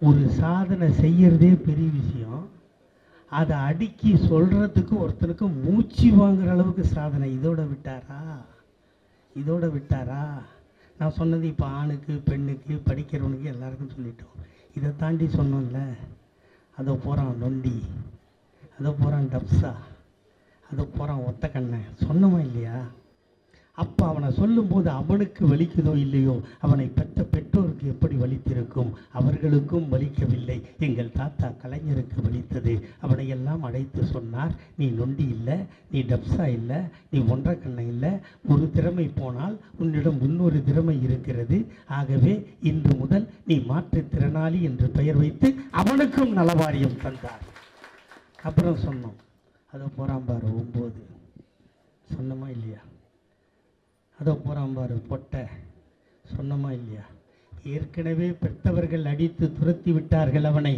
ஒரு சாதனை செய்யறதே பெரிய விஷயம். அதை அடுக்கி சொல்கிறதுக்கு ஒருத்தனுக்கு மூச்சு வாங்குற அளவுக்கு சாதனை. இதோட விட்டாரா? நான் சொன்னது இப்போ ஆணுக்கு பெண்ணுக்கு படிக்கிறவனுக்கு எல்லாருக்கும் சொல்லிட்டோம். இதை தாண்டி சொன்னோம்ல, அதை போகிறான் நொண்டி, அதை போகிறான் டப்ஸா, அதை போகிறான் ஒத்த கண்ணை, சொன்னோமா இல்லையா? அப்போ அவனை சொல்லும்போது அவனுக்கு வலிக்குதோ இல்லையோ, அவனை பெற்ற பெற்றோருக்கு எப்படி வலித்திருக்கும்? அவர்களுக்கும் வலிக்கவில்லை. எங்கள் தாத்தா கலைஞருக்கு வலித்தது. அவனை எல்லாம் அழைத்து சொன்னார், நீ நொண்டி இல்லை, நீ டப்ஸா இல்லை, நீ ஒன்றை கண்ணை இல்லை, ஒரு திறமை போனால் உன்னிடம் இன்னொரு திறமை இருக்கிறது. ஆகவே இன்று முதல் நீ மாற்றுத்திறனாளி என்று பெயர் வைத்து அவனுக்கும் நலவாரியம் தந்தார். அப்புறம் சொன்னோம், அதை போகிறான் பாரு 9, சொன்னமா இல்லையா? அதை போகிறான் பாரு பொட்டை, சொன்னமா இல்லையா? ஏற்கனவே பெற்றவர்கள் அடித்து துரத்தி விட்டார்கள் அவனை.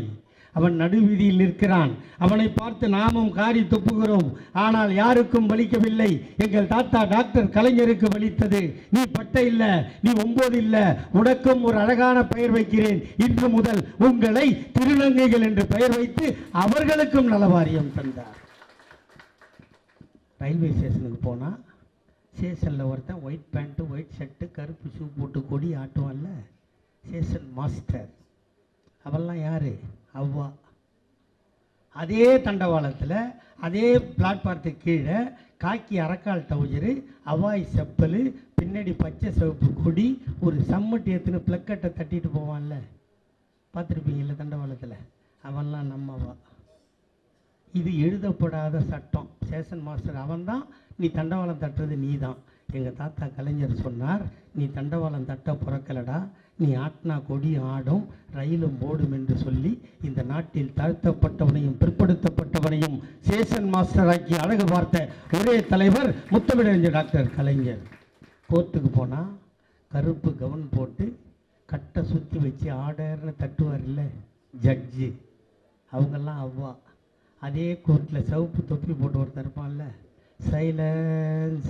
அவன் நடுவீதியில் நிற்கிறான். அவனை பார்த்து நாமும் காரி துப்புகிறோம். ஆனால் யாருக்கும் வலிக்கவில்லை. எங்கள் தாத்தா டாக்டர் கலைஞருக்கு வலித்தது. நீ பட்டை இல்லை, நீ 9 இல்லை, உனக்கும் ஒரு அழகான பெயர் வைக்கிறேன். இன்று முதல் உங்களை திருநங்கைகள் என்று பெயர் வைத்து அவர்களுக்கும் நலவாரியம் தந்தார். ரயில்வே ஸ்டேஷனுக்கு போனால் ஸ்டேஷனில் ஒருத்தன் ஒயிட் பேண்ட்டு ஒயிட் ஷர்ட்டு கருப்பு ஷூ போட்டு கொடி ஆட்டுவான்ல, ஸ்டேஷன் மாஸ்டர். அவெல்லாம் யார்? அவ்வா. அதே தண்டவாளத்தில் அதே பிளாட்பாரத்துக்கு கீழே காக்கி அரக்கால் டவுஜரு, அவாய் செப்பல், பின்னாடி பச்சை சிவப்பு கொடி, ஒரு சம்மட்டி எடுத்துன்னு பிளக்கட்டை தட்டிட்டு போவான்ல, பார்த்துருப்பீங்கல்ல தண்டவாளத்தில். அவன்லாம் நம்மவா. இது எழுதப்படாத சட்டம். ஸ்டேஷன் மாஸ்டர் அவன்தான். நீ தண்டவாளம் தட்டுறது நீ தான். எங்கள் தாத்தா கலைஞர் சொன்னார், நீ தண்டவாளம் தட்ட பிறக்கலடா, நீ ஆட்டினா கொடி ஆடும், ரயிலும் ஓடும் என்று சொல்லி இந்த நாட்டில் தாழ்த்தப்பட்டவனையும் பிற்படுத்தப்பட்டவனையும் ஸ்டேஷன் மாஸ்டராக்கி அழகு பார்த்த ஒரே தலைவர் முத்தமிழறிஞர் டாக்டர் கலைஞர். கோர்ட்டுக்கு போனால் கருப்பு கவுன் போட்டு கட்டை சுற்றி வச்சு ஆர்டர்னு தட்டுவார் இல்லை ஜட்ஜு, அவங்கெல்லாம் அவ்வா. அதே கோர்ட்டில் சிவப்பு தொப்பி போட்டு ஒருத்தர் இருப்பான்ல, சைலன்ஸ்.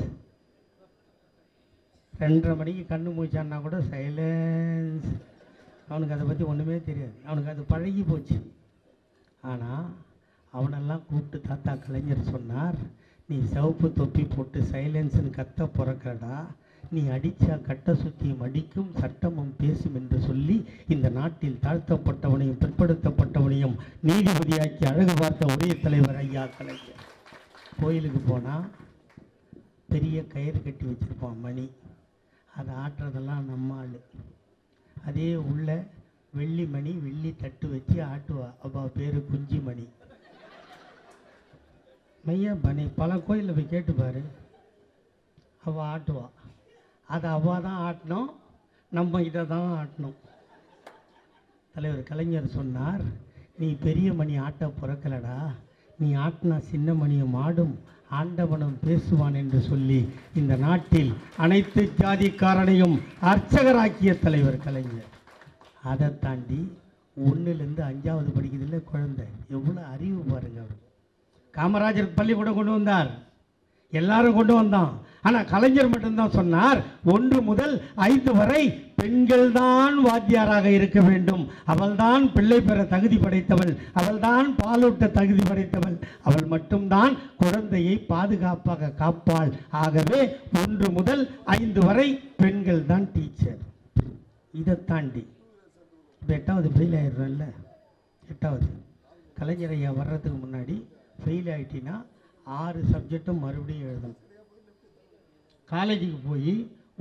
2:30 மணிக்கு கண்ணு மூச்சான்னா கூட சைலன்ஸ். அவனுக்கு அதை பற்றி ஒன்றுமே தெரியாது, அவனுக்கு அது பழகி போச்சு. ஆனால் அவனெல்லாம் கூப்பிட்டு தாத்தா கலைஞர் சொன்னார், நீ சிவப்பு தொப்பி போட்டு சைலன்ஸ்னு கத்த பிறக்கடா, நீ அடித்தா கட்ட சுத்தியும் அடிக்கும், சட்டமும் பேசும் என்று சொல்லி இந்த நாட்டில் தாழ்த்தப்பட்டவனையும் பிற்படுத்தப்பட்டவனையும் நீதிபதியாக்கி அழகு பார்த்த ஒரே தலைவர் ஐயா கலைஞர். கோயிலுக்கு போனால் பெரிய கயிறு கட்டி வச்சுருப்பான் மணி, அதை ஆட்டுறதெல்லாம் நம்ம ஆள். அதே உள்ள வெள்ளி மணி வெள்ளி தட்டு வச்சு ஆட்டுவா, அவள் பேர் குஞ்சி மணி. மையா மணி பல கோயிலில் போய் கேட்டுப்பார், அவள் ஆட்டுவா. அதை அவள் தான் ஆட்டணும், நம்ம இதை தான் ஆட்டணும். தலைவர் கலைஞர் சொன்னார், நீ பெரிய மணி ஆட்ட பிறக்கலடா, நீ ஆட்டினா சின்ன மணியும் ஆடும், ஆண்டவனும் பேசுவான் என்று சொல்லி இந்த நாட்டில் அனைத்து ஜாதிக்காரனையும் அர்ச்சகராக்கிய தலைவர் கலைஞர். அதை தாண்டி 1லேருந்து 5வது படிக்கிறதுல குழந்தை, எவ்வளோ அறிவு பாருங்க. அவர் காமராஜர் பள்ளிக்கூடம் கொண்டு வந்தார், எல்லாரும் கொண்டு வந்தான். ஆனால் கலைஞர் மட்டும்தான் சொன்னார், 1 முதல் 5 வரை பெண்கள் தான் வாத்தியாராக இருக்க வேண்டும், அவள்தான் பிள்ளை பெற தகுதி படைத்தவள், அவள்தான் பாலூட்ட தகுதி படைத்தவள், அவள் மட்டும்தான் குழந்தையை பாதுகாப்பாக காப்பாள். ஆகவே 1 முதல் 5 வரை பெண்கள் தான் டீச்சர். இதை தாண்டி இப்போ 8வது ஃபெயில் ஆயிடுறோம்ல, 8வது கலைஞர் ஐயா வர்றதுக்கு முன்னாடி ஃபெயில் ஆகிட்டினா 6 சப்ஜெக்டும் மறுபடியும் எழுதணும். காலேஜுக்கு போய்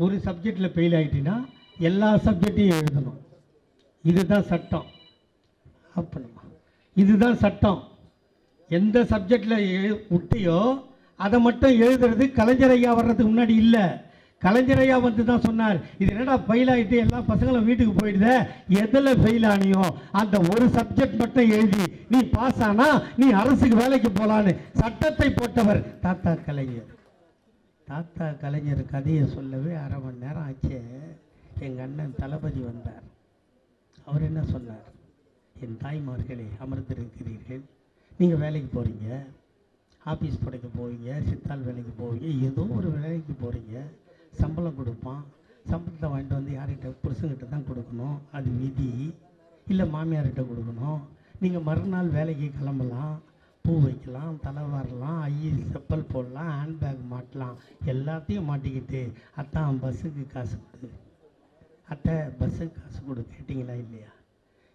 ஒரு சப்ஜெக்டில் ஃபெயில் ஆகிட்டினா எல்லா சப்ஜெக்டையும் எழுதணும். இதுதான் சட்டம். அப்போ இதுதான் சட்டம். எந்த சப்ஜெக்டில் விட்டியோ அதை மட்டும் எழுதுறது கலைஞர் ஐயா வர்றதுக்கு முன்னாடி இல்லை. கலைஞர் ஐயா வந்து தான் சொன்னார், இது என்னடா ஃபெயில் ஆகிட்டு எல்லா பசங்களும் வீட்டுக்கு போயிடுத, எதில் ஃபெயில் ஆனியோ அந்த ஒரு சப்ஜெக்ட் மட்டும் எழுதி நீ பாஸ் ஆனா நீ அரசுக்கு வேலைக்கு போகலான்னு சட்டத்தை போட்டவர் தாத்தா கலைஞர். தாத்தா கலைஞர் கதையை சொல்லவே 1/2 மணி நேரம் ஆச்சு. எங்கள் அண்ணன் தளபதி வந்தார். அவர் என்ன சொன்னார், என் தாய்மார்களே அமர்ந்திருக்கிறீர்கள், நீங்கள் வேலைக்கு போகிறீங்க, ஆஃபீஸ் படைக்க போவீங்க, சித்தாள் வேலைக்கு போவீங்க, ஏதோ ஒரு வேலைக்கு போகிறீங்க, சம்பளம் கொடுப்பான், சம்பளத்தை வாங்கிட்டு வந்து யார்கிட்ட புருஷங்கிட்ட தான் கொடுக்கணும், அது விதி. இல்லை மாமியார்கிட்ட கொடுக்கணும். நீங்கள் மறுநாள் வேலைக்கு கிளம்பலாம், பூ வைக்கலாம், தலை வரலாம், செப்பல் போடலாம், ஹேண்ட்பேக் மாட்டலாம், எல்லாத்தையும் மாட்டிக்கிட்டு அத்தான் பஸ்ஸுக்கு காசு கொடு, அத்தை பஸ்ஸுக்கு காசு கொடு கேட்டிங்களா இல்லையா?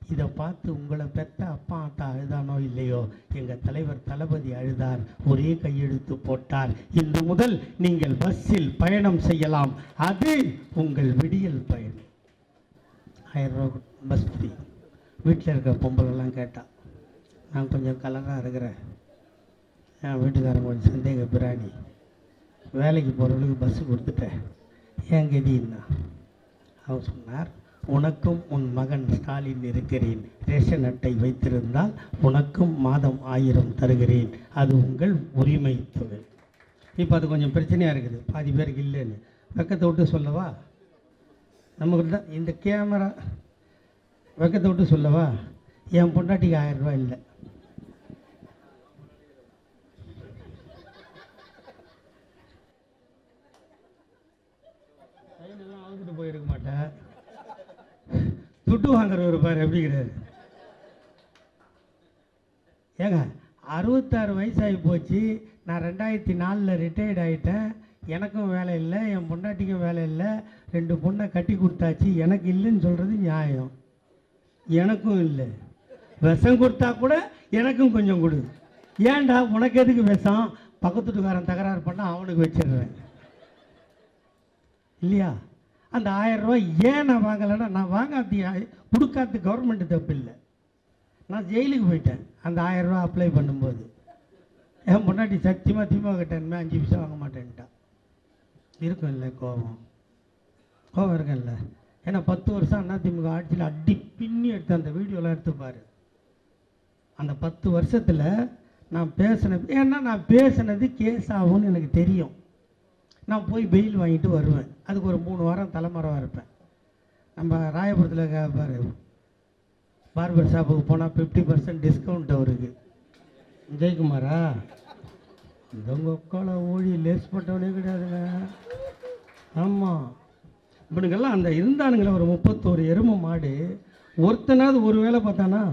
இதை பார்த்து உங்களை பெற்ற அப்பா அத்தா அழுதானோ இல்லையோ, எங்கள் தலைவர் தளபதி அழுதார், ஒரே கையெழுத்து போட்டார். இன்று முதல் நீங்கள் பஸ்ஸில் பயணம் செய்யலாம், அது உங்கள் விடியல் பயணம். 1000 ரூபா பஸ் ஃப்ரீ. வீட்டில் இருக்க பொம்பளைலாம் கேட்டா, நான் கொஞ்சம் கலராக இருக்கிறேன், என் வீட்டுக்காரன் கொஞ்சம் சந்தேக பிராணி, வேலைக்கு போகிறவங்களுக்கு பஸ்ஸு கொடுத்துட்டேன், ஏன் கதின்னா அவர் சொன்னார், உனக்கும் உன் மகன் ஸ்டாலின் இருக்கிறேன், ரேஷன் அட்டை வைத்திருந்தால் உனக்கும் மாதம் 1000 தருகிறேன், அது உங்கள் உரிமை தொகை. இப்போ அது கொஞ்சம் பிரச்சனையாக இருக்குது, பாதி பேருக்கு இல்லைன்னு. வெக்கத்தை விட்டு சொல்லவா? நமக்கு தான் இந்த கேமரா, வெக்கத்தை விட்டு சொல்லவா? என் பொண்டாட்டிக்கு 1000 ரூபா இல்லை. கையிலெல்லாம் அவுத்துட்டு போயிருக்க மாட்டேன். துட்டு வாங்குறவர் பாரு எப்படிங்கிறாரு. ஏங்க 66 வயசாகி போச்சு, நான் 2004 ரிட்டையர்ட் ஆகிட்டேன், எனக்கும் வேலை இல்லை, என் பொண்டாட்டிக்கும் வேலை இல்லை, 2 பொண்ணை கட்டி கொடுத்தாச்சு, எனக்கு இல்லைன்னு சொல்கிறது நியாயம்? எனக்கும் இல்லை, விஷம் கொடுத்தா கூட எனக்கும் கொஞ்சம் கொடு. ஏன்டா உனக்கு எதுக்கு விஷம்? பக்கத்து வீட்டுக்காரன் தகராறு பண்ணால் அவனுக்கு வச்சிடுறேன் இல்லையா? அந்த 1000 ரூபாய் ஏன் நான் வாங்கலைன்னா, நான் வாங்காத்தி கொடுக்காத கவர்மெண்ட்டு தப்பு இல்லை, நான் ஜெயிலுக்கு போயிட்டேன் அந்த 1000 ரூபா அப்ளை பண்ணும்போது. என் பொண்டாட்டி சத்தியமாக திமுக கிட்டேன்மே 5 பைசா வாங்க மாட்டேன்ட்டா. இருக்கும் இல்லை கோவம் இருக்குல்ல? ஏன்னா 10 வருஷம் அதிமுக ஆட்சியில் அடி பின்னி எடுத்து அந்த வீடியோலாம் எடுத்துப்பார். அந்த 10 வருஷத்தில் நான் பேசினது, ஏன்னா நான் பேசினது கேஸ் ஆகும்னு எனக்கு தெரியும். நான் போய் பெயில் வாங்கிட்டு வருவேன், அதுக்கு ஒரு 3 வாரம் தலைமறைவாக இருப்பேன். நம்ம ராயபுரத்தில் பாரு, பார்பர் ஷாப்புக்கு போனால் 50% டிஸ்கவுண்ட் அவருக்கு. ஜெயக்குமாரா இந்த உங்களை ஊழி லேஸ் போட்டவனே கிடையாதுங்க. ஆமாம், இவனுங்கெல்லாம் அந்த இருந்தானுங்களே ஒரு 31 எருமை மாடு, ஒருத்தனாவது ஒரு வேலை பார்த்தானா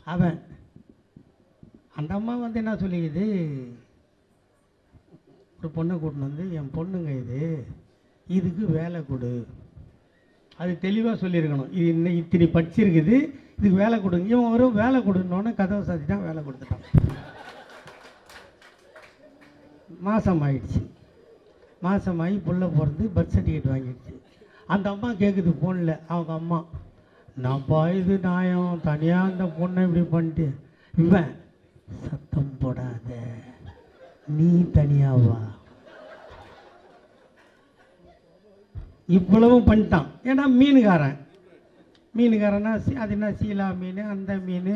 அவன். அந்த அம்மா வந்து என்ன சொல்லிக்குது, ஒரு பொண்ணை கூட்டின்னு வந்து, என் பொண்ணுங்க இதுக்கு வேலை கொடு. அது தெளிவாக சொல்லியிருக்கணும், இது இன்னும் இத்தனை படிச்சிருக்குது, இதுக்கு வேலை கொடுங்க. இவன் வரும் வேலை கொடுன்னோடனே கதவை சாத்திட்டான், வேலை கொடுத்துட்டான். மாதம் ஆயிடுச்சு, மாதமாகி புள்ள பிறந்து பர்த் சர்டிஃபிகேட் வாங்கிடுச்சு. அந்த அம்மா கேட்குது ஃபோனில், அவங்க அம்மா, நான்ப்பா இது நியாயம், தனியாக அந்த பொண்ணை இப்படி பண்ணிட்டு. இவன், சத்தம் போடாத, நீ தனியாவா? இவ்வளவும் பண்ணிட்டான். ஏன்னா மீனுக்காரன்னா அது என்ன சீலா மீன், அந்த மீன்,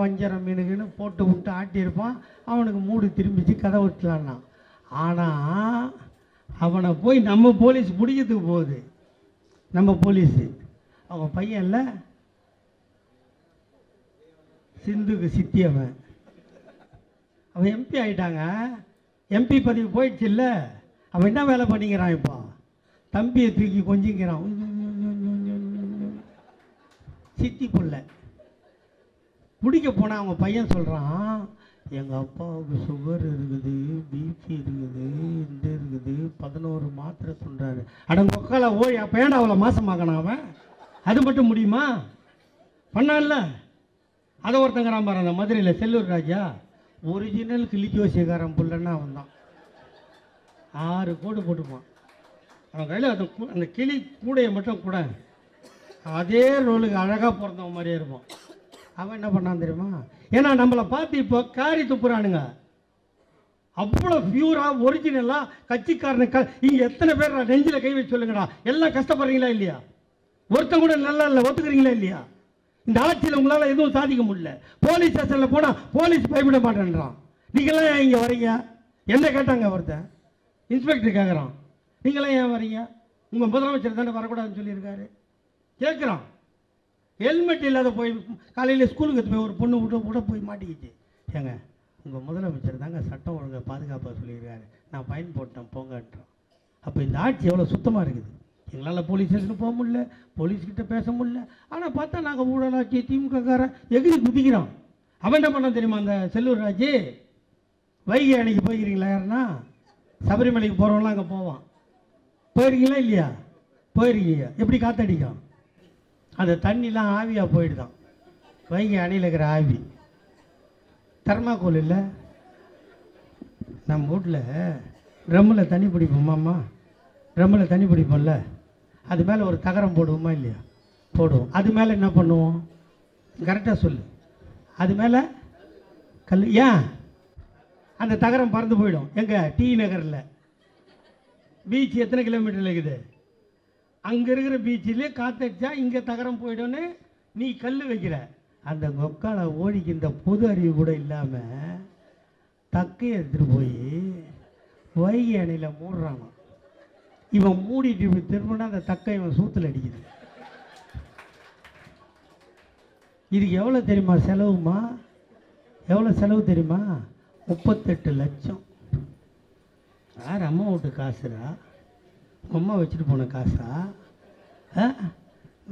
வஞ்சரம் மீனுக்குன்னு போட்டு விட்டு ஆட்டியிருப்பான். அவனுக்கு மூடு திரும்பிச்சு, கதை விட்டுலான்னா. ஆனால் அவனை போய் நம்ம போலீஸ் பிடிக்கிறதுக்கு போகுது. நம்ம போலீஸு அவன் பையன்ல சிந்துக்கு சித்தி, அவன் எம்பி ஆகிட்டாங்க. எம்பி பதவி போயிடுச்சு இல்லை, அவன் என்ன வேலை பண்ணிக்கிறான் இப்போ? தம்பியை தூக்கி கொஞ்சிக்கிறான். சித்தி பிள்ளை பிடிக்க போனால் அவங்க பையன் சொல்கிறான், எங்கள் அப்பாவுக்கு சுகர் இருக்குது, பிபி இருக்குது, இந்த இருக்குது, 11 மாத்திரை சொல்கிறாரு. அடங்கொக்கால ஓய், அப்போ ஏன்டா அவ்வளோ மாசமாகணும் அவன்? அது மட்டும் முடியுமா? பண்ணான்ல. அதை ஒருத்தங்கிறான் பாரு, அந்த மதுரையில் செல்லூர் ராஜா, ஒரிஜினல் கிளிஜோசியக்காரன் பிள்ளைன்னா அவன் தான். 6 கோடு போட்டுப்பான் அவன் கையில். அந்த கிளி கூடையை மட்டும் கூட அதே ரோலுக்கு அழகாக பிறந்தவன் மாதிரியே இருப்பான். அவன் என்ன பண்ணான் தெரியுமா? ஏன்னா நம்மளை பார்த்து இப்போ காரி துப்புறானுங்க. அவ்வளோ பியூராக ஒரிஜினலாக கட்சிக்காரனுக்கு. இங்கே எத்தனை பேர் நெஞ்சில் கை வச்சு சொல்லுங்கடா, எல்லாம் கஷ்டப்படுறீங்களா இல்லையா? ஒருத்தன் கூட நல்லா இல்லை, ஒத்துக்கிறீங்களா இல்லையா? இந்த ஆட்சியில் உங்களால் எதுவும் சாதிக்க முடியல. போலீஸ் ஸ்டேஷனில் போனால் போலீஸ் பயப்பட மாட்டேன்றான். நீங்களாம் ஏன் இங்கே வரீங்க? என்ன கேட்டாங்க ஒருத்தன், இன்ஸ்பெக்டர் கேட்குறான், நீங்களாம் ஏன் வரீங்க? உங்கள் முதலமைச்சர் தானே வரக்கூடாதுன்னு சொல்லியிருக்காரு. கேட்குறான். ஹெல்மெட் இல்லாத போய் காலையில் ஸ்கூலுக்கு போய் ஒரு பொண்ணு விட போய் மாட்டிக்கிச்சு. ஏங்க, உங்கள் முதலமைச்சர் தாங்க சட்டம் ஒழுங்கை பாதுகாப்பாக சொல்லியிருக்காரு, நான் ஃபைன் போட்டேன் போங்கன்றான். அப்போ இந்த ஆட்சி எவ்வளோ சுத்தமாக இருக்குது. எங்களால் போலீஸ் ஸ்டேஷனுக்கு போக முடியல, போலீஸ்கிட்ட பேச முடியல. ஆனால் பார்த்தா நாங்கள் ஊழலாச்சு திமுககாரன் எகிரி குதிக்கிறோம். அவன் என்ன பண்ண தெரியுமா? அந்த செல்லூர் ராஜு வைகை அன்னைக்கு போயிருக்கீங்களா? யாருன்னா சபரிமலைக்கு போகிறவங்களாம் அங்கே போவான். போயிருக்கீங்களா இல்லையா? போயிருக்கீங்க. எப்படி காற்றடிக்கும்? அந்த தண்ணிலாம் ஆவியாக போயிடுதான். வைகை அணையில் இருக்கிற ஆவி தர்மாக்கோல் இல்லை. நம்ம வீட்டில் ட்ரம்மில் தண்ணி பிடிப்போமாம்மா, ட்ரம்மில் தண்ணி பிடிப்போம்ல, அது மேலே ஒரு தகரம் போடுவோமா இல்லையா? போடுவோம். அது மேலே என்ன பண்ணுவோம்? கரெக்டாக சொல்லு. அது மேலே கல். ஏன்? அந்த தகரம் பறந்து போயிடும். எங்கே? டி நகரில் பீச் எத்தனை கிலோமீட்டரில் இருக்குது? அங்கே இருக்கிற பீச்சிலே காற்றடிச்சா இங்கே தகரம் போயிடும்னு நீ கல் வைக்கிற. அந்த மொக்கால ஓடிக்கு இந்த பொது அறிவு கூட இல்லாமல் தக்கையை எடுத்துகிட்டு போய் வைகை அணையில் மூடுறானோ. இவன் மூடிட்டு இப்படி திரும்பினா அந்த தக்கை இவன் சூத்தில் அடிக்குது. இதுக்கு எவ்வளோ தெரியுமா செலவுமா? எவ்வளோ செலவு தெரியுமா? 38 லட்சம். யார் அம்மா வீட்டு காசுரா? அம்மா வச்சுட்டு போன காசா?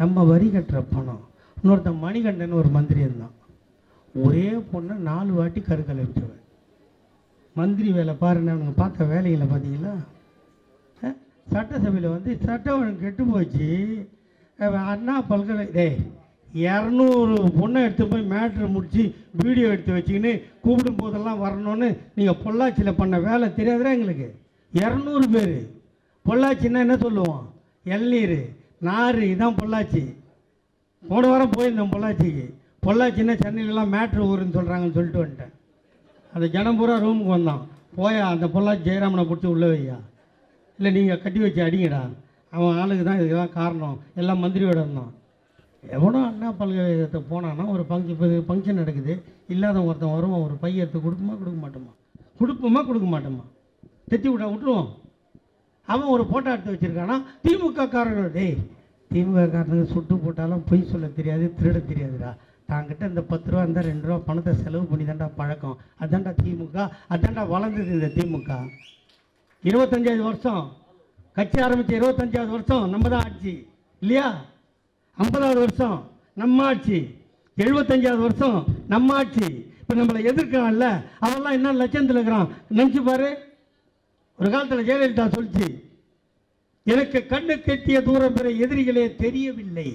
நம்ம வரி கட்டுற பணம். இன்னொருத்தன் மணிகண்டன் ஒரு மந்திரி இருந்தான். ஒரே பொண்ணை 4 வாட்டி கருக்கலை வச்சவன். மந்திரி வேலை பாருன்னு அவனுங்க பார்த்த வேலைகளை பார்த்தீங்களா? சட்டசபையில் வந்து சட்டம் ஒழுங்கு கெட்டு போச்சு. அண்ணா பல்கலை 200 பொண்ணை எடுத்து போய் மேட்ரு முடித்து வீடியோ எடுத்து வச்சுக்கின்னு கூப்பிடும் போதெல்லாம் வரணும்னு நீங்கள் பொள்ளாச்சியில் பண்ண வேலை தெரியாதுரா எங்களுக்கு. 200 பேர். பொள்ளாச்சின்னா என்ன சொல்லுவோம்? இளநீர் நார். இதான் பொள்ளாச்சி. போன வாரம் போயிருந்தோம் பொள்ளாச்சிக்கு. பொள்ளாச்சின்னா சென்னையிலலாம் மேட்ரு ஊருன்னு சொல்கிறாங்கன்னு சொல்லிட்டு வந்துட்டேன். அந்த ஜனம் பூரா ரூமுக்கு வந்தான். போயா அந்த பொள்ளாச்சி ஜெயராமனை பிடிச்சி உள்ளே வையா, இல்லை நீங்கள் கட்டி வச்சு அடிங்கடா, அவன் ஆளுக்கு தான் இதுக்கெல்லாம் காரணம், எல்லாம் மந்திரியோட இருந்தான். எவனோ அண்ணா பல்கலைக்கழகத்தை போனான்னா ஒரு ஃபங்க்ஷன் நடக்குது, இல்லாத ஒருத்தன் வருவான், ஒரு பைய எடுத்து கொடுப்போமா கொடுக்க மாட்டோமா, தெத்தி விட்டா விட்டுருவோம். அவன் ஒரு ஃபோட்டோ எடுத்து வச்சுருக்கானா திமுக காரர்கள். திமுக காரனுக்கு சுட்டு போட்டாலும் பொய் சொல்ல தெரியாது, திருட தெரியாதுடா. தாங்கிட்ட இந்த 10 ரூபா இருந்தால் 2 ரூபா பணத்தை செலவு பண்ணி தாண்டா பழக்கம். அதாண்டா திமுக, அதாண்டா வளர்ந்தது இந்த திமுக. 25வது வருஷம் கட்சி ஆரம்பித்த 25வது வருஷம் நம்ம தான் ஆட்சி இல்லையா? 50வது வருஷம் நம்ம ஆட்சி, 75வது வருஷம் நம்ம ஆட்சி. இப்போ நம்மளை எதிர்க்கிறான்ல அவெல்லாம் என்ன லட்சத்தில் இருக்கிறான் நினச்சி பாரு. ஒரு காலத்தில் ஜெயலலிதா சொல்லிச்சு, எனக்கு கண்ணு கெட்டிய தூரம் பெற எதிரிகளே தெரியவில்லை.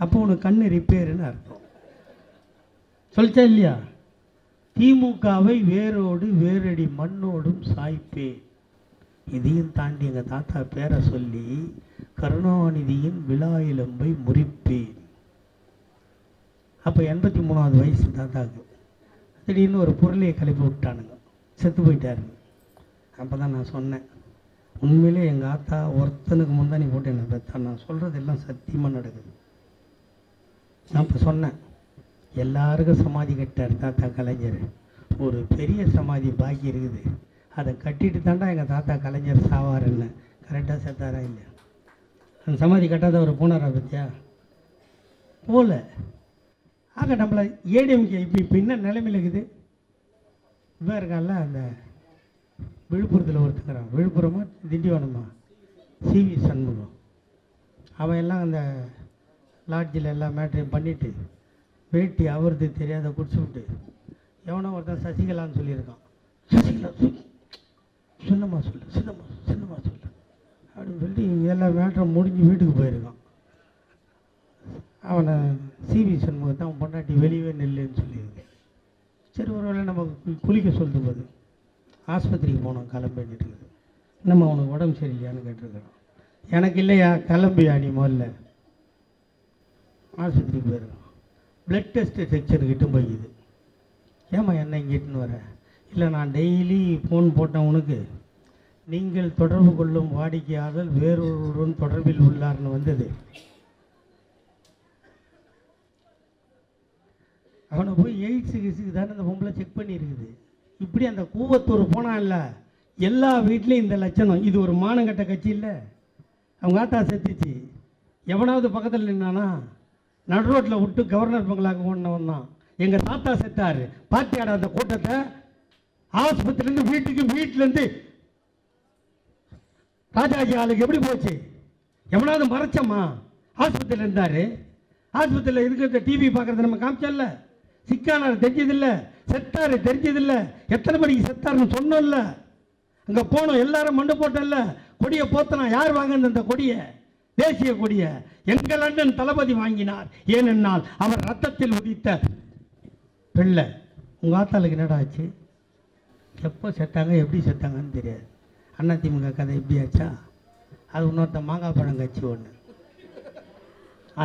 அப்போ உனக்கு கண்ணு ரிப்பேருன்னு அர்த்தம். சொல்லிச்சா இல்லையா? திமுகவை வேரோடு வேரடி மண்ணோடும் சாய்ப்பேன். இதையும் தாண்டி எங்கள் தாத்தா பேரை சொல்லி கருணாநிதியின் விழா இலம்பை முறிப்பேன். அப்போ 83வது வயசு தாத்தாவுக்கு. திடீர்னு ஒரு பொருளையை கிளப்பி விட்டானுங்க, செத்து போயிட்டாருங்க. அப்போ தான் நான் சொன்னேன், உண்மையிலே எங்கள் ஆத்தா ஒருத்தனுக்கு முந்தானி போட்டு என்ன பெற்றான். நான் சொல்கிறது எல்லாம் சத்தியமாக நடக்குது. நான் இப்போ சொன்னேன், எல்லாருக்கும் சமாதி கட்டார் தாத்தா கலைஞர். ஒரு பெரிய சமாதி பாக்கி இருக்குது, அதை கட்டிட்டு தாண்டா எங்கள் தாத்தா கலைஞர் சாவாருன்னு. கரெக்டாக செத்தாரா இல்லையா? அந்த சமாதி கட்டாத ஒரு போனாரா பத்தியா? போகல. ஆக நம்மளை ஏடிஎம்கே இப்போ என்ன நிலைமையில் இருக்குது? இவன் இருக்கான்ல அந்த விழுப்புரத்தில் ஒருத்தக்கிறான், விழுப்புரமா திண்டிவனமா, சிவி சண்முகம். அவன் எல்லாம் அந்த லாட்ஜில் எல்லாம் மேட்ரையும் பண்ணிவிட்டு வேட்டி அவரது தெரியாத குடிச்சு விட்டு எவனோ ஒருத்தன் சசிகலான்னு சொல்லியிருக்கான். சசிகலா சின்னம்மா சொல்லு அப்படின்னு சொல்லி எல்லா மேட்டரும் முடிஞ்சு வீட்டுக்கு போயிருக்கான். அவனை சிவி சண்முகத்தை அவன் பொண்டாட்டி வெளியவே நெல்லுன்னு சொல்லியிருக்கேன். சரி, ஒரு வேளை நம்ம குளிக்க சொல்லிட்டு போகுது. ஆஸ்பத்திரிக்கு போனோம், கிளம்பிட்டு இருக்குது. நம்ம அவனுக்கு உடம்பு சரியில்லையான்னு கேட்டிருக்கிறோம். எனக்கு இல்லையா, கிளம்பியா நீ முதல்ல. ஆஸ்பத்திரிக்கு போயிருக்கோம். பிளட் டெஸ்ட்டு செக்ஷனுக்கிட்ட போய்க்குது. ஏம்மா என்ன இங்கிட்டுன்னு வர? இல்லை, நான் டெய்லி ஃபோன் போட்டேன் உனக்கு, நீங்கள் தொடர்பு கொள்ளும் வாடிக்கையாளர் வேறொருவருடன் தொடர்பில் உள்ளார்னு வந்தது. அவனை போய் எய்ட்ஸுக்கு தானே அந்த பொம்பளை செக் பண்ணியிருக்குது. இப்படி அந்த கூவத்தூர் போனான் இல்லை, எல்லா வீட்லேயும் இந்த லட்சணம். இது ஒரு மானங்கட்ட கட்சி இல்லை. அவங்க ஆத்தா செத்துச்சு, எவனாவது பக்கத்தில் நின்னானா? நடு ரோட்டில் விட்டு கவர்னர் பங்களாவுக்கு ஓடினவன் தான். எங்கள் தாத்தா செத்தார். பார்த்தியாட அந்த கூட்டத்தை? ஆஸ்பத்திரிலேருந்து வீட்டுக்கு, வீட்டிலேருந்து ராஜாஜி ஆளுக்கு எப்படி போச்சு? எவனாவது மறைச்சம்மா? ஆஸ்பத்திரியில் இருந்தார், ஆஸ்பத்திரியில் இருக்கிறத டிவி பார்க்குறது நம்ம காமிச்சோம்ல. சிக்கானார் தெரிஞ்சதில்லை, செத்தார் தெரிஞ்சதில்லை, எத்தனை மணிக்கு செத்தாருன்னு சொன்னோம்ல. அங்கே போனோம், எல்லாரும் மண்டு போட்டோம்ல. கொடியை போத்தனா யார் வாங்கின அந்த கொடியை? தேசிய கொடியை எங்கள் அண்ணன் தளபதி வாங்கினார். ஏனென்றால் அவர் ரத்தத்தில் உதித்த பிள்ளை. உங்கள் ஆத்தாளுக்கு என்னடா ஆச்சு? எப்போ செத்தாங்க, எப்படி செத்தாங்கன்னு தெரியாது. அதிமுக கதை எப்படி ஆச்சா? அது இன்னொருத்த மாங்காய் பழம் கட்சி ஒன்று.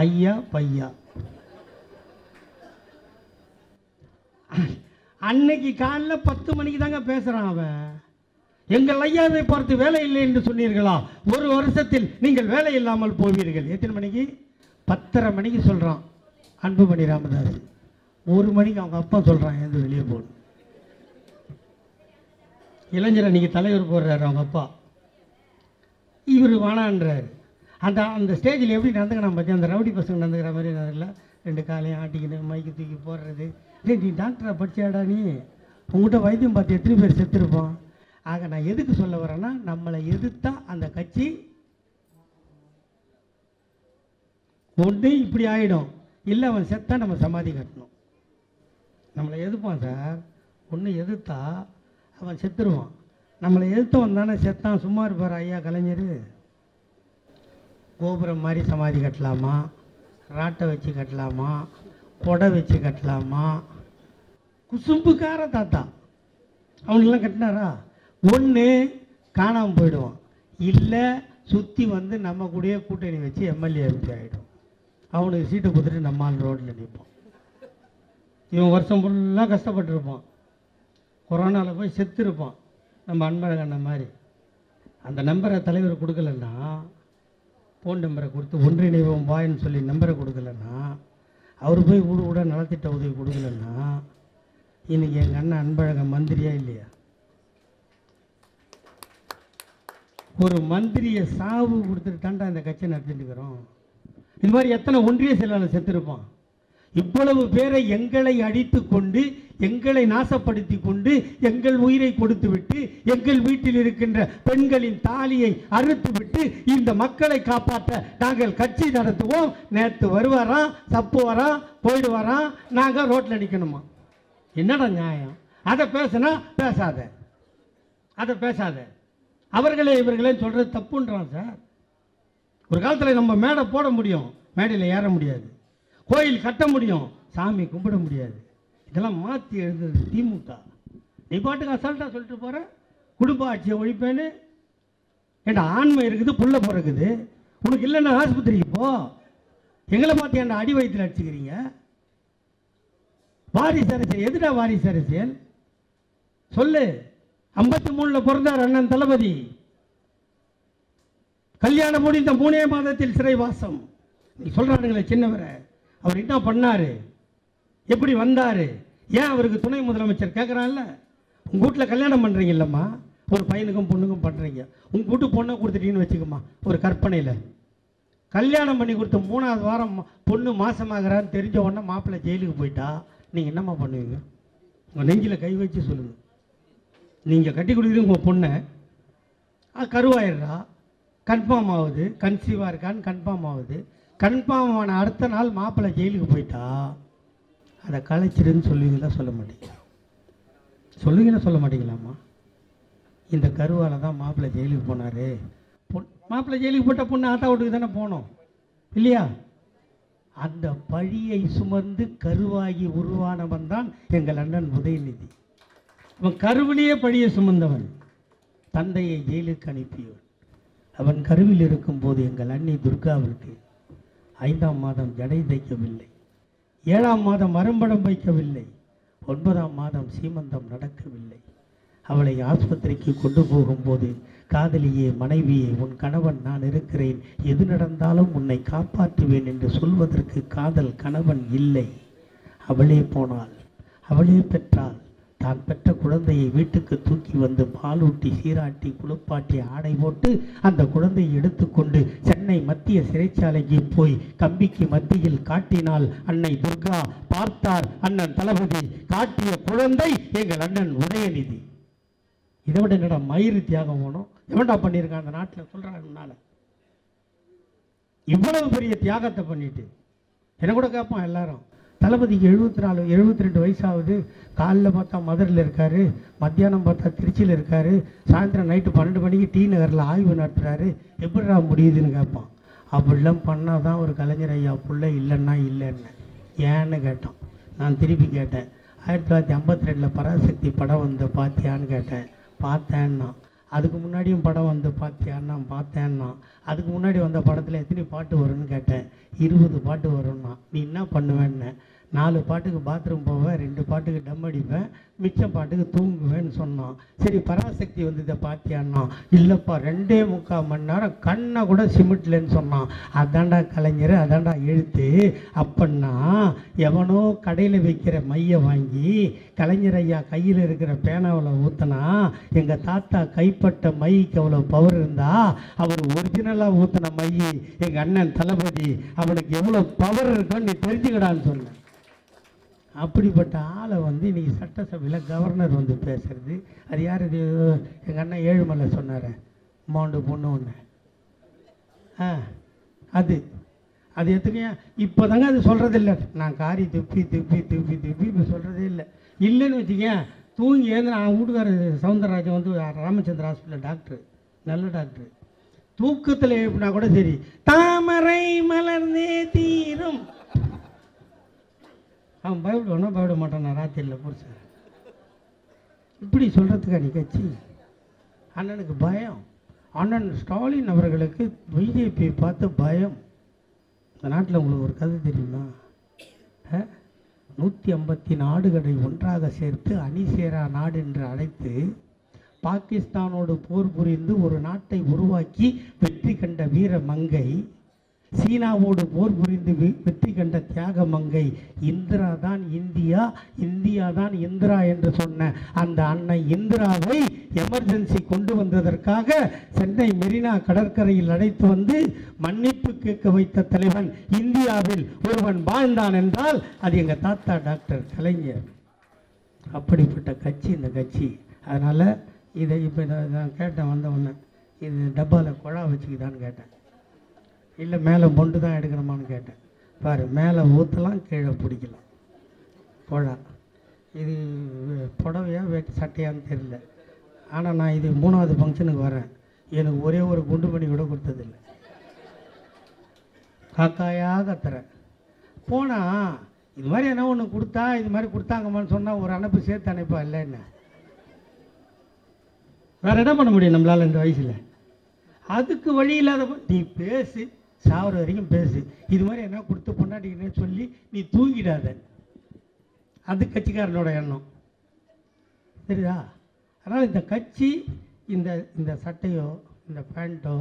ஐயா பையா அன்னைக்கு காலைல 10 மணிக்கு தாங்க பேசுகிறான் அவன். எங்கள் ஐயாவை பார்த்து வேலை இல்லை என்று சொன்னீர்களா? ஒரு வருஷத்தில் நீங்கள் வேலை இல்லாமல் போவீர்கள். எத்தனை மணிக்கு? 10:30 மணிக்கு சொல்கிறான் அன்புமணி ராமதாஸ். 1 மணிக்கு அவங்க அப்பா சொல்கிறான் எந்த வெளியே போகணும். இளைஞர் அன்றைக்கி தலைவர் போடுறாரு அவங்க அப்பா, இவர் வானான்றார். அந்த ஸ்டேஜில் எப்படி நடந்துக்கணும் பற்றி, அந்த ரவுடி பசங்க நடந்துக்கிற மாதிரி நடக்கல. 2 காலையும் ஆட்டிக்கின்னு மைக்கு தூக்கி போடுறது. நீ டாக்டரை படிச்சாடா, நீ உங்கள்கிட்ட வைத்தியம் பார்த்து எத்தனை பேர் செத்துருப்பான். ஆக நான் எதுக்கு சொல்ல வரேன்னா, நம்மளை எதிர்த்தா அந்த கட்சி ஒன்று இப்படி ஆகிடும், இல்லை அவன் செத்தா நம்ம சமாதி கட்டணும். நம்மளை எதிர்ப்பான் சார், ஒன்று எதிர்த்தா அவன் செத்துருவான். நம்மளை எதிர்த்தவன் தானே செத்தான், சும்மா இருப்பார் ஐயா கலைஞர். கோபுரம் மாதிரி சமாதி கட்டலாமா, ராட்டை வச்சு கட்டலாமா, கொடை வச்சு கட்டலாமா? குசும்புக்கார தாத்தா அவனுக்கெல்லாம் கட்டினாரா? ஒன்று காணாமல் போயிடுவான், இல்லை சுற்றி வந்து நம்ம கூடயே கூட்டணி வச்சு எம்எல்ஏ எம்பி ஆகிடும். அவனுக்கு சீட்டை கொடுத்துட்டு நம்மால் ரோட்டில் நிற்போம். இவன் வருஷம் ஃபுல்லாக கஷ்டப்பட்டுருப்பான், கொரோனாவில் போய் செத்துருப்பான். நம்ம அன்பழகன் மாதிரி அந்த நம்பரை தலைவர் கொடுக்கலன்னா, ஃபோன் நம்பரை கொடுத்து ஒன்றிணைவோம் வாயின்னு சொல்லி நம்பரை கொடுக்கலன்னா, அவர் போய் வீடு கூட நலத்திட்ட உதவி கொடுக்கலன்னா, இன்றைக்கி எங்கள் அண்ணன் அன்பழகன் மந்திரியா இல்லையா? ஒரு மந்திரியை சாவு கொடுத்துட்டு தாண்டா இந்த கட்சியை நடத்திட்டு இருக்கிறோம். இந்த மாதிரி எத்தனை ஒன்றிய செயலாளர் செத்துருப்பான். இவ்வளவு பேரை எங்களை அடித்து கொண்டு, எங்களை நாசப்படுத்தி கொண்டு, எங்கள் உயிரை கொடுத்து விட்டு, எங்கள் வீட்டில் இருக்கின்ற பெண்களின் தாலியை அறுத்து விட்டு இந்த மக்களை காப்பாற்ற நாங்கள் கட்சி நடத்துவோம். நேற்று வருவாராம், சப்பு வரான், போயிடுவாராம், நாங்கள் ரோட்டில் நிற்கணுமா? என்னடா நியாயம்? அதை பேசுனா பேசாத, அதை பேசாத. அவர்களே இவர்களே சொல்கிறது தப்புன்றான் சார். ஒரு காலத்தில் நம்ம மேடை போட முடியும், மேடையில் ஏற முடியாது. கோயில் கட்ட முடியும், சாமி கும்பிட முடியாது. இதெல்லாம் மாற்றி எழுந்தது திமுக. நீ பாட்டுக்கு அசால்ட்டாக சொல்லிட்டு போகிற குடும்ப ஆட்சியை ஒழிப்பேன்னு. ஏன்டா ஆண்மை இருக்குது, புள்ள பிறகுது, உனக்கு இல்லைன்னா ஆஸ்பத்திரிக்கு போ. எங்களை பார்த்து ஏன்டா அடி வயிற்றில் அடிச்சுக்கிறீங்க? வாரிசு அரசியல் எதுடா? வாரிசு அரசியல் சொல்லு. 53 பிறந்தார் அண்ணன் தளபதி. கல்யாணம் முடிந்த 3 மாதத்தில் சிறைவாசம். நீ சொல்றானுங்களே சின்னவரை, அவர் என்ன பண்ணாரு, எப்படி வந்தாரு, ஏன் அவருக்கு துணை முதலமைச்சர் கேட்குறான்ல? உங்கள் வீட்டில் கல்யாணம் பண்ணுறீங்க இல்லைம்மா, ஒரு பையனுக்கும் பொண்ணுக்கும் பண்ணுறீங்க. உங்கள் வீட்டு பொண்ணை கொடுத்துட்டீங்கன்னு வச்சுக்கோமா, ஒரு கற்பனையில் கல்யாணம் பண்ணி கொடுத்த 3ஆவது வாரம் பொண்ணு மாசமாகறான்னு தெரிஞ்ச உடனே மாப்பிள்ளை ஜெயிலுக்கு போயிட்டா நீங்கள் என்னம்மா பண்ணுவீங்க? உங்கள் நெஞ்சில் கை வச்சு சொல்லுங்கள். நீங்கள் கட்டி கொடுக்குறது உங்கள் பொண்ணை, கருவாயிடுறா, கன்ஃபார்ம் ஆகுது, கன்சீவாக இருக்கான்னு கன்ஃபார்ம் ஆகுது. கன்ஃபார்ம் ஆன அடுத்த நாள் மாப்பிள்ளை ஜெயிலுக்கு போயிட்டா அதை கலைச்சிடுன்னு சொல்லுவீங்களா? சொல்ல மாட்டீங்க. சொல்லுவீங்களா? சொல்ல மாட்டீங்களாம்மா? இந்த கருவால் தான் மாப்பிள்ளை ஜெயிலுக்கு போனார். மாப்பிள்ளை ஜெயிலுக்கு போட்ட பொண்ணு ஆத்தா வீட்டுக்கு தானே போனோம் இல்லையா? அந்த பழியை சுமந்து கருவாகி உருவானவன் தான் எங்கள் அண்ணன் உதயநிதி. அவன் கருவிலேயே பழியை சுமந்தவன், தந்தையை ஜெயிலுக்கு அனுப்பியவன். அவன் கருவில் இருக்கும்போது எங்கள் அண்ணி துர்காவிற்கு 5ஆம் மாதம் ஜடை தைக்கவில்லை, 7ஆம் மாதம் மரம்படம் வைக்கவில்லை, 9ஆம் மாதம் சீமந்தம் நடக்கவில்லை. அவளை ஆஸ்பத்திரிக்கு கொண்டு போகும்போது காதலியே, மனைவியே, உன் கணவன் நான் இருக்கிறேன், எது நடந்தாலும் உன்னை காப்பாற்றுவேன் என்று சொல்வதற்கு காதல் கணவன் இல்லை. அவளே போனாள், அவளே பெற்றாள். தான் பெற்ற குழந்தையை வீட்டுக்கு தூக்கி வந்து பாலூட்டி சீராட்டி குளிப்பாட்டி ஆடை போட்டு அந்த குழந்தையை எடுத்துக்கொண்டு சென்னை மத்திய சிறைச்சாலைக்கு போய் கம்பிக்கு மத்தியில் காட்டினாள் அன்னை துர்கா. பார்த்தார் அண்ணன் தளபதி, காட்டிய குழந்தை எங்கள் அண்ணன் உதயநிதி. இதை விட என்னடா மயிறு தியாகம் வேணும்? எவன்டா பண்ணியிருக்கான் அந்த நாட்டில்? சொல்கிறாங்கனால இவ்வளவு பெரிய தியாகத்தை பண்ணிட்டு என்ன கூட கேட்பான் எல்லாரும். தளபதிக்கு 74 72 வயசாகுது. காலைல பார்த்தா மதுரையில் இருக்கார், மத்தியானம் பார்த்தா திருச்சியில் இருக்கார், சாயந்தரம் நைட்டு 12 மணிக்கு டி நகரில் ஆய்வு நடத்துகிறாரு. எப்படிடா முடியுதுன்னு கேட்பான். அப்படிலாம் பண்ணால் தான் ஒரு கலைஞர் ஐயா புள்ள இல்லைன்னா இல்லைன்னு ஏன்னு கேட்டான். நான் திருப்பி கேட்டேன், 1952 பராசக்தி படம் வந்து பார்த்தியான்னு கேட்டேன். பார்த்தேன்னா. அதுக்கு முன்னாடியும் படம் வந்து பார்த்தியான்னா பார்த்தேன்னா. அதுக்கு முன்னாடி வந்த படத்தில் எத்தனை பாட்டு வரும்னு கேட்டேன். 20 பாட்டு வரும்னா. நீ என்ன பண்ணுவேன்னு. 4 பாட்டுக்கு பாத்ரூம் போவேன், 2 பாட்டுக்கு டம் அடிப்பேன், மிச்சம் பாட்டுக்கு தூங்குவேன்னு சொன்னான். சரி பராசக்தி வந்து இதை பார்த்தியான்னா. இல்லைப்பா 2.25 மணி நேரம் கண்ணை கூட சிமிட்லன்னு சொன்னான். அதாண்டா கலைஞர், அதாண்டா எழுத்து. அப்படின்னா எவனோ கடையில் வைக்கிற மையை வாங்கி கலைஞர் ஐயா கையில் இருக்கிற பேனாவில் ஊற்றினா எங்கள் தாத்தா கைப்பட்ட மைக்கு அவ்வளோ பவர் இருந்தா அவர் ஒரிஜினலாக ஊற்றின மை எங்கள் அண்ணன் தளபதி அவனுக்கு எவ்வளோ பவர் இருக்குன்னு நீ தெரிஞ்சுக்கடான்னு சொன்னேன். அப்படிப்பட்ட ஆளை வந்து இன்றைக்கி சட்டசபையில் கவர்னர் வந்து பேசுகிறது. அது யார்? இது எங்கள் அண்ணன் ஏழுமலை சொன்னார், மாண்டு பொண்ணு ஒன்று. அது அது எதுக்கையா இப்போ தாங்க அது சொல்கிறதில்ல. நான் காரி துப்பி துப்பி துப்பி துப்பி இப்போ சொல்கிறதே இல்லை. இல்லைன்னு வச்சுக்கேன் தூங்கி ஏந்து. நான் வீட்டுக்காரர் சவுந்தரராஜன் வந்து ராமச்சந்திர ஹாஸ்பிட்டல் டாக்டர், நல்ல டாக்டர். தூக்கத்தில் எழுப்பினா கூட சரி, தாமரை மலர்ந்தே தீரும். அவன் பயப்படுவானா? பயப்பட மாட்டான். நான் ராத்திரியில் புரிச்சேன் இப்படி சொல்கிறதுக்கா நீ கட்சி? அண்ணனுக்கு பயம். அண்ணன் ஸ்டாலின் அவர்களுக்கு பிஜேபியை பார்த்து பயம். இந்த நாட்டில் உங்களுக்கு ஒரு கதை தெரியுமா? 150 நாடுகளை ஒன்றாக சேர்த்து அணிசேரா நாடு என்று அழைத்து பாகிஸ்தானோடு போர் புரிந்து ஒரு நாட்டை உருவாக்கி வெற்றி கண்ட வீர மங்கை, சீனாவோடு போர் புரிந்து வெற்றி கண்ட தியாக மங்கை இந்திரா தான் இந்தியா, இந்தியா தான் இந்திரா என்று சொன்ன அந்த அன்னை இந்திராவை எமர்ஜென்சி கொண்டு வந்ததற்காக சென்னை மெரினா கடற்கரையில் அழைத்து வந்து மன்னிப்பு கேட்க வைத்த தலைவன் இந்தியாவில் ஒருவன் வாழ்ந்தான் என்றால் அது எங்கள் தாத்தா டாக்டர் கலைஞர். அப்படிப்பட்ட கட்சி இந்த கட்சி. அதனால் இதை இப்போ நான் கேட்டேன் வந்த உடனே, இது டப்பாவில் குழா வச்சுக்கிதான்னு கேட்டேன். இல்லை மேலே மொண்டு தான் எடுக்கணுமான்னு கேட்டேன். பாரு, மேலே ஊற்றலாம், கீழே பிடிக்கலாம் குழா. இது புடவையா வேட்டி சட்டையான்னு தெரியல. ஆனால் நான் இது 3வது ஃபங்க்ஷனுக்கு வரேன். எனக்கு ஒரே ஒரு குண்டு மணி கூட கொடுத்ததில்லை. காக்காயாக கத்துறேன். போனால் இது மாதிரி என்ன ஒன்று கொடுத்தா இது மாதிரி கொடுத்தாங்கம்மான்னு சொன்னால் ஒரு அனுப்பு சேர்த்து அனுப்பா இல்லை என்ன? வேறு என்ன பண்ண முடியும் நம்மளால் இந்த வயசில்? அதுக்கு வழி இல்லாத நீ பேசு, சாவர வரைக்கும் பேசு. இது மாதிரி என்ன கொடுத்து பொண்டாட்டிக்கிட்டே சொல்லி நீ தூங்கிடாத. அது கட்சிக்காரனோட எண்ணம், சரிதா? அதனால் இந்த கட்சி இந்த சட்டையோ இந்த பேண்ட்டோ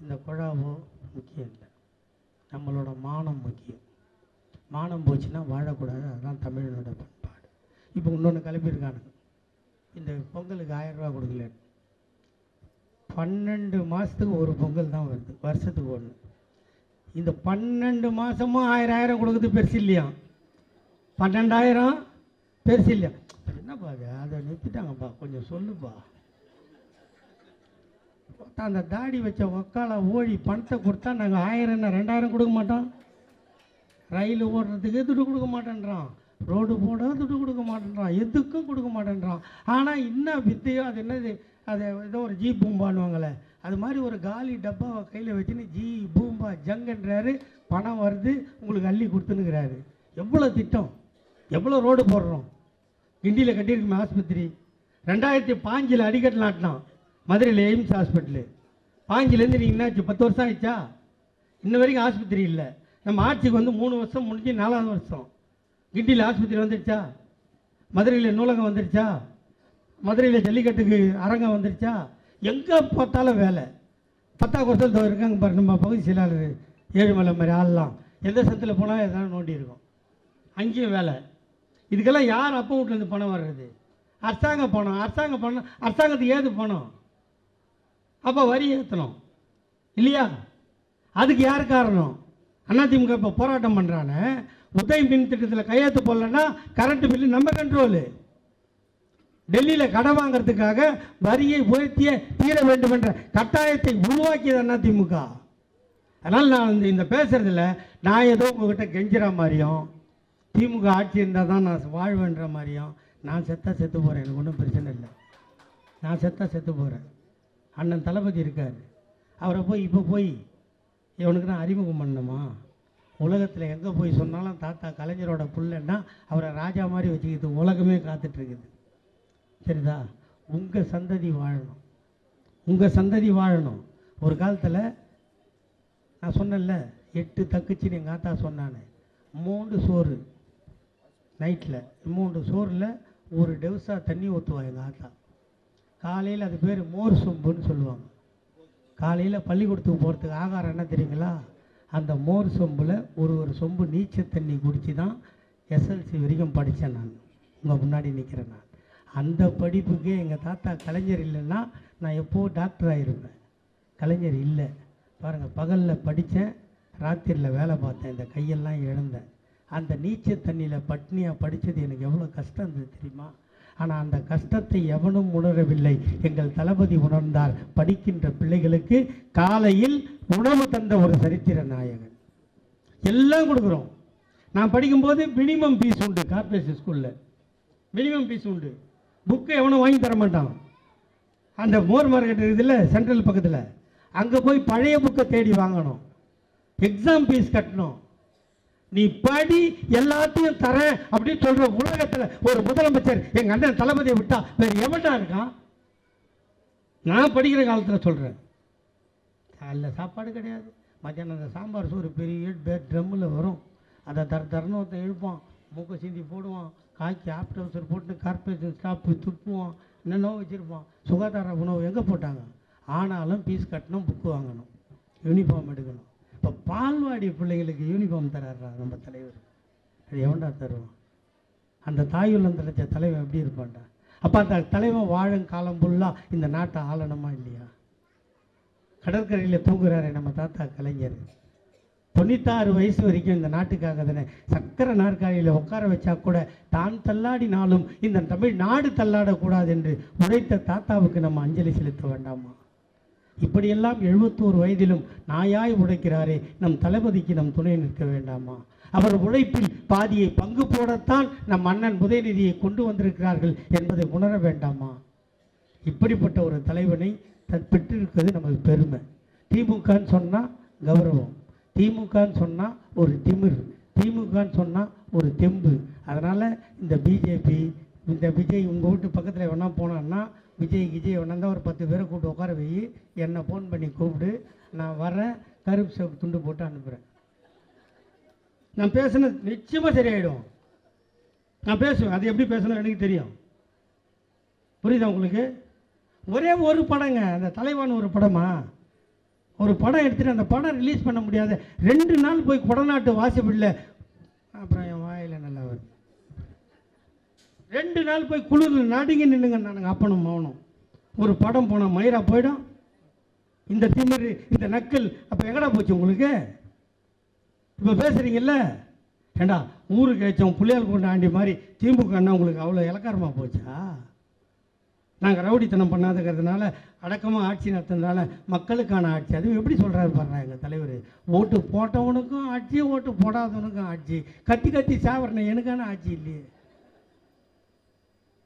இந்த குழாவோ முக்கியம் இல்லை. நம்மளோட மானம் முக்கியம். மானம் போச்சுன்னா வாழக்கூடாது. அதுதான் தமிழனோட பண்பாடு. இப்போ இன்னொன்று கிளம்பியிருக்கானுங்க. இந்த பொங்கலுக்கு 1000 ரூபா கொடுக்கல. 12 மாதத்துக்கு ஒரு பொங்கல் தான் வருது, வருஷத்துக்கு ஒன்று. இந்த 12 மாதமும் 1000 கொடுக்குறது பெருசு இல்லையா? 12,000 பெருசு இல்லையா? என்னப்பா அது? அதை நிறுத்திட்டாங்கப்பா, கொஞ்சம் சொல்லுப்பா. அந்த தாடி வச்ச ஒக்கால ஓடி பணத்தை கொடுத்தா நாங்கள் 1000 என்ன 2000 கொடுக்க மாட்டோம். ரயில் ஓடுறதுக்கு துட்டு கொடுக்க மாட்டேன்றான், ரோடு போட துட்டு கொடுக்க மாட்டேன்றான், எதுக்கும் கொடுக்க மாட்டேன்றான். ஆனால் இன்னும் வித்தையோ அது என்னது, அதை ஏதோ ஒரு ஜீ பூம்பான்னுவாங்களே, அது மாதிரி ஒரு காலி டப்பாவை கையில் வச்சுன்னு ஜீ பூம்பா ஜங்குன்றாரு. பணம் வருது, உங்களுக்கு அள்ளி கொடுத்துனுக்கிறாரு. எவ்வளோ திட்டம், எவ்வளோ ரோடு போடுறோம். கிண்டியில் கட்டியிருக்குமே ஆஸ்பத்திரி. 2005 அடிக்கட்டு நாட்டினான் மதுரையில் எய்ம்ஸ் ஹாஸ்பிட்டலு. 5லேருந்து நீங்கள் என்னாச்சு 10 வருஷம் ஆயிடுச்சா? இன்ன வரைக்கும் ஆஸ்பத்திரி இல்லை. நம்ம ஆட்சிக்கு வந்து 3 வருஷம் முடிஞ்சு 4வது வருஷம். கிண்டியில் ஆஸ்பத்திரி வந்துடுச்சா? மதுரையில் நூலகம் வந்துடுச்சா? மதுரையில் ஜல்லிக்கட்டுக்கு அரங்கம் வந்துடுச்சா? எங்கே பார்த்தாலும் வேலை. 10ஆம் வருஷத்தில் இருக்காங்க பாரு நம்ம பகுதி செயலாளர் ஏழுமலை மாதிரி ஆள்லாம். எந்த சத்தில் போனால் எதாவது நோண்டி இருக்கும், அங்கேயும் வேலை. இதுக்கெல்லாம் யார் அப்போ வீட்டிலேருந்து பணம் வர்றது? அரசாங்க பணம். அரசாங்கத்துக்கு ஏது பணம்? அப்போ வரி ஏற்றணும் இல்லையா? அதுக்கு யார் காரணம்? அதிமுக இப்போ போராட்டம் பண்ணுறானே, உதய் மின் திட்டத்தில் கையெழுத்து போடலன்னா கரண்ட் பில்லு நம்ம கண்ட்ரோலு. டெல்லியில் கடை வாங்கிறதுக்காக வரியை உயர்த்திய தீர வேண்டும் என்ற கட்டாயத்தை உருவாக்கியது அதிமுக. அதனால் நான் இந்த பேசுகிறதில்ல நான் ஏதோ உங்ககிட்ட கெஞ்சிற மாதிரியும் திமுக ஆட்சி இருந்தால் தான் நான் வாழ்வேன்ற மாதிரியும் நான் செத்து போகிறேன். எனக்கு ஒன்றும் பிரச்சனை இல்லை. நான் செத்து போகிறேன். அண்ணன் தளபதி இருக்கார். அவரை போய் இப்போ போய் இவனுக்கு நான் அறிமுகம் பண்ணணுமா? உலகத்தில் எங்கே போய் சொன்னாலும் தாத்தா கலைஞரோட புள்ளன்னா அவரை ராஜா மாதிரி வச்சுக்கிது உலகமே காத்துட்ருக்குது. சரிதா? உங்கள் சந்ததி வாழணும், உங்கள் சந்ததி வாழணும். ஒரு காலத்தில் நான் சொன்னேன்ல 8 தக்குச்சின்னு எங்கள் ஆத்தா சொன்னானே, 3 சோறு நைட்டில் 3 சோறில் ஒரு டெவுசா தண்ணி ஊற்றுவா எங்கள் ஆத்தா. காலையில் அது பேர் மோர் சொம்புன்னு சொல்லுவாங்க. காலையில் பள்ளிக்கூடத்துக்கு போகிறதுக்கு ஆகாரம் என்ன தெரியுங்களா? அந்த மோர் சொம்பில் ஒரு சொம்பு நீச்சல் தண்ணி குடித்து தான் எஸ்எல்சி வரைக்கும் படித்தேன். நான் உங்கள் முன்னாடி நிற்கிறேன். நான் அந்த படிப்புக்கே எங்கள் தாத்தா கலைஞர் இல்லைன்னா நான் எப்போது டாக்டர் ஆகிருப்பேன். கலைஞர் இல்லை பாருங்கள். பகலில் படித்தேன், ராத்திரியில் வேலை பார்த்தேன், இந்த கையெல்லாம் இழந்தேன். அந்த நீச்சல் தண்ணியில் பட்னியாக படித்தது எனக்கு எவ்வளோ கஷ்டம் இருந்தது தெரியுமா? ஆனால் அந்த கஷ்டத்தை எவனும் உணரவில்லை. எங்கள் தளபதி உணர்ந்தார். படிக்கின்ற பிள்ளைகளுக்கு காலையில் உணவு தந்த ஒரு சரித்திர நாயகன். எல்லாம் கொடுக்குறோம். நான் படிக்கும்போது மினிமம் ஃபீஸ் உண்டு. கார்ப்பரேஷன் ஸ்கூலில் மினிமம் ஃபீஸ் உண்டு. புக்கு எவனும் வாங்கி தர மாட்டான். அந்த மோர் மார்க்கெட் இருக்குதுல்ல சென்ட்ரல் பக்கத்தில், அங்கே போய் பழைய புக்கை தேடி வாங்கணும். எக்ஸாம் ஃபீஸ் கட்டணும். நீ படி எல்லாத்தையும் தரேன் அப்படின்னு சொல்ற உலகத்தில் ஒரு முதலமைச்சர் எங்கள் அண்ணன் தளபதியை விட்டா வேறு எவன்டா இருக்கான்? நான் படிக்கிற காலத்தில் சொல்கிறேன். காலைல சாப்பாடு கிடையாது. மத்தியானம் அந்த சாம்பார் சோறு பெரிய ட்ரம்மில் வரும். அதை தரன்னு ஒருத்தன் இழுப்பான், மூக்கை சிந்தி போடுவான், காய்ச்சி ஆப்டர் போட்டு கார்பரேஷன் ஸ்டாஃப் துப்புவான், என்னென்னோ வச்சுருப்பான். சுகாதார உணவு எங்கே போட்டாங்க? ஆனாலும் ஃபீஸ் கட்டணும், புக்கு வாங்கணும், யூனிஃபார்ம் எடுக்கணும். இப்போ பால்வாடி பிள்ளைகளுக்கு யூனிஃபார்ம் தராரா நம்ம தலைவர்? அது எவன்டா தருவான்? அந்த தாயுள்ளம் தலைச்ச தலைவன் எப்படி இருப்பான்டா? அப்போ அந்த தலைவன் வாழும் காலம் ஃபுல்லாக இந்த நாட்டை ஆளணுமா இல்லையா? கடற்கரையில் தூங்குறாரு நம்ம தாத்தா கலைஞர். 96 வயசு வரைக்கும் இந்த நாட்டுக்காக தானே. சக்கரை நாற்காலியில் உட்கார வச்சா கூட தான் தள்ளாடினாலும் இந்த தமிழ் நாடு தள்ளாடக்கூடாது என்று உழைத்த தாத்தாவுக்கு நம்ம அஞ்சலி செலுத்த வேண்டாமா? இப்படியெல்லாம் 71 வயதிலும் நாயாய் உழைக்கிறாரே நம் தளபதிக்கு நம் துணை நிற்க வேண்டாமா? அவர் உழைப்பில் பாதியை பங்கு போடத்தான் நம் அண்ணன் உதயநிதியை கொண்டு வந்திருக்கிறார்கள் என்பதை உணர வேண்டாமா? இப்படிப்பட்ட ஒரு தலைவனை பெற்றிருக்கிறது நமக்கு பெருமை. திமுகன்னு சொன்னால் கௌரவம், திமுகன்னு சொன்னால் ஒரு திமிர், திமுகன்னு சொன்னால் ஒரு தெம்பு. அதனால் இந்த பிஜேபி, இந்த விஜய் உங்கள் வீட்டு பக்கத்தில் வேணா போனான்னா விஜய் வேணா ஒரு 10 பேரை கூப்பிட்டு உட்கார வை, என்னை ஃபோன் பண்ணி கூப்பிடு, நான் வரேன், கருப்பு சோப்பு துண்டு போட்டு அனுப்புகிறேன். நான் பேசுனது நிச்சயமாக சரியாயிடும். நான் பேசுவேன். அது எப்படி பேசணும் எனக்கு தெரியும். புரியுதா உங்களுக்கு? ஒரே ஒரு படங்க, அந்த தலைவான ஒரு படமா, ஒரு படம் எடுத்துகிட்டு அந்த படம் ரிலீஸ் பண்ண முடியாத 2 நாள் போய் கொடநாட்டு வாசப்படியில், அப்புறம் என் வாயில் நல்லா வருது, 2 நாள் போய் குளிர் நடுங்கி நின்றுங்க. நானுங்க அப்பனும் மௌனம். ஒரு படம் போனால் மயிரா போயிடும். இந்த திமிரு, இந்த நக்கல் அப்போ எங்கடா போச்சு உங்களுக்கு? இப்போ பேசுகிறீங்கல்ல, ஏண்டா ஊருக்கு ஏச்சோம் புள்ளையால் கொண்ட ஆண்டி மாதிரி திமுக அண்ணா உங்களுக்கு அவ்வளோ இலக்காரமாக போச்சா? நாங்கள் ரவுடித்தனம் பண்ணாதுங்கிறதுனால அடக்கமாக ஆட்சி நடத்துறதுனால மக்களுக்கான ஆட்சி. அதுவும் எப்படி சொல்கிறாரு பாருங்க எங்கள் தலைவர். ஓட்டு போட்டவனுக்கும் ஆட்சி, ஓட்டு போடாதவனுக்கும் ஆட்சி. கத்தி கத்தி சாவரணை எனக்கான ஆட்சி இல்லையே.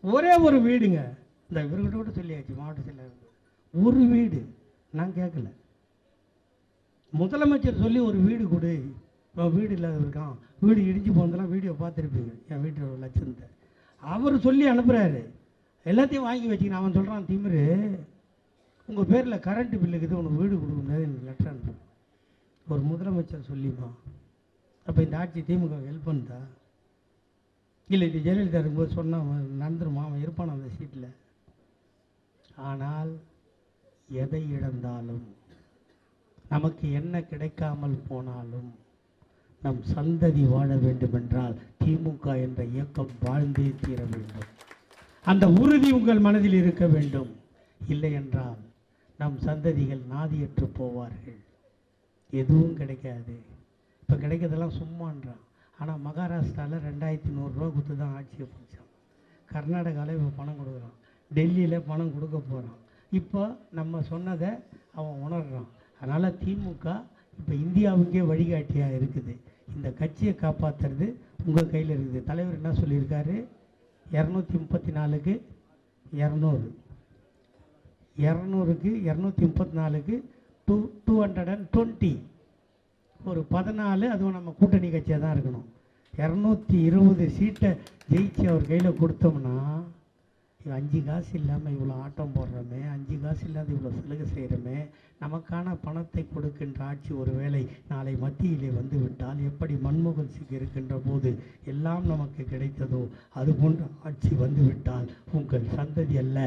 ஒரே ஒரு வீடுங்க, இந்த இவர்கிட்ட கூட சொல்லியாச்சு மாவட்ட செயலர், ஒரு வீடு நான் கேட்கல. முதலமைச்சர் சொல்லி ஒரு வீடு கொடு, வீடு இல்லாத இருக்கான், வீடு இடிஞ்சு போனதெல்லாம் வீடியோ பார்த்துருப்பீங்க. என் வீட்டில் ஒரு லட்சத்தை அவர் சொல்லி அனுப்புகிறாரு. எல்லாத்தையும் வாங்கி வச்சுக்கணும். அவன் சொல்கிறான், திமிரு உங்கள் பேரில் கரண்ட் பில்லுக்குது, உனக்கு வீடு கொடுக்க முடியாது, எனக்கு லெட்டர் அனுப்பு. ஒரு முதலமைச்சர் சொல்லிமா? அப்போ இந்த ஆட்சி திமுக ஹெல்ப் பண்ணுதா? இல்லை இது ஜெயலலிதா இருக்கும்போது சொன்னால் நடந்துருமா? அவன் இருப்பான் அந்த சீட்டில். ஆனால் எதை இழந்தாலும், நமக்கு என்ன கிடைக்காமல் போனாலும், நம் சந்ததி வாழ வேண்டுமென்றால் திமுக என்ற இயக்கம் வாழ்ந்தே தீர வேண்டும். அந்த உறுதி உங்கள் மனதில் இருக்க வேண்டும். இல்லை என்றால் நம் சந்ததிகள் நாதியற்று போவார்கள். எதுவும் கிடைக்காது. இப்போ கிடைக்கிறதெல்லாம் சும்மான்றான். ஆனால் மகாராஷ்டிராவில் 2100 ரூபா கொடுத்து தான் ஆட்சியை பிடிச்சான். கர்நாடகாவில் இப்போ பணம் கொடுக்குறான், டெல்லியில் பணம் கொடுக்க போகிறான். இப்போ நம்ம சொன்னதை அவன் உணர்றான். அதனால் திமுக இப்போ இந்தியாவுக்கே வழிகாட்டியாக இருக்குது. இந்த கட்சியை காப்பாற்றுறது உங்கள் கையில் இருக்குது. தலைவர் என்ன சொல்லியிருக்காரு? 234க்கு 200, 200க்கு 234க்கு 220, ஒரு 14. அதுவும் நம்ம கூட்டணி கட்சியாக தான் இருக்கணும். 220 சீட்டை ஜெயிச்சு அவர் கையில் கொடுத்தோம்னா, 5 காசு இல்லாமல் இவ்வளோ ஆட்டம் போடுறோமே, 5 காசு இல்லாத இவ்வளோ சலுகை செய்கிறோமே, நமக்கான பணத்தை கொடுக்கின்ற ஆட்சி ஒருவேளை நாளை மத்தியிலே வந்து விட்டால், எப்படி மன்மோகன் சிங் இருக்கின்ற போது எல்லாம் நமக்கு கிடைத்ததோ அதுபோன்ற ஆட்சி வந்துவிட்டால் உங்கள் சந்ததி அல்ல,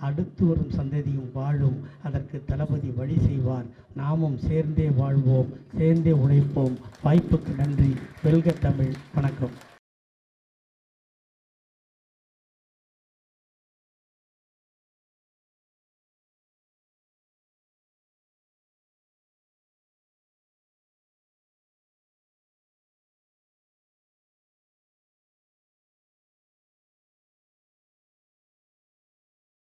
அடுத்து வரும் சந்ததியும் வாழும். அதற்கு தளபதி வழி செய்வார். நாமும் சேர்ந்தே வாழ்வோம், சேர்ந்தே உழைப்போம். வாய்ப்புக்கு நன்றி. வெல்க தமிழ். வணக்கம்.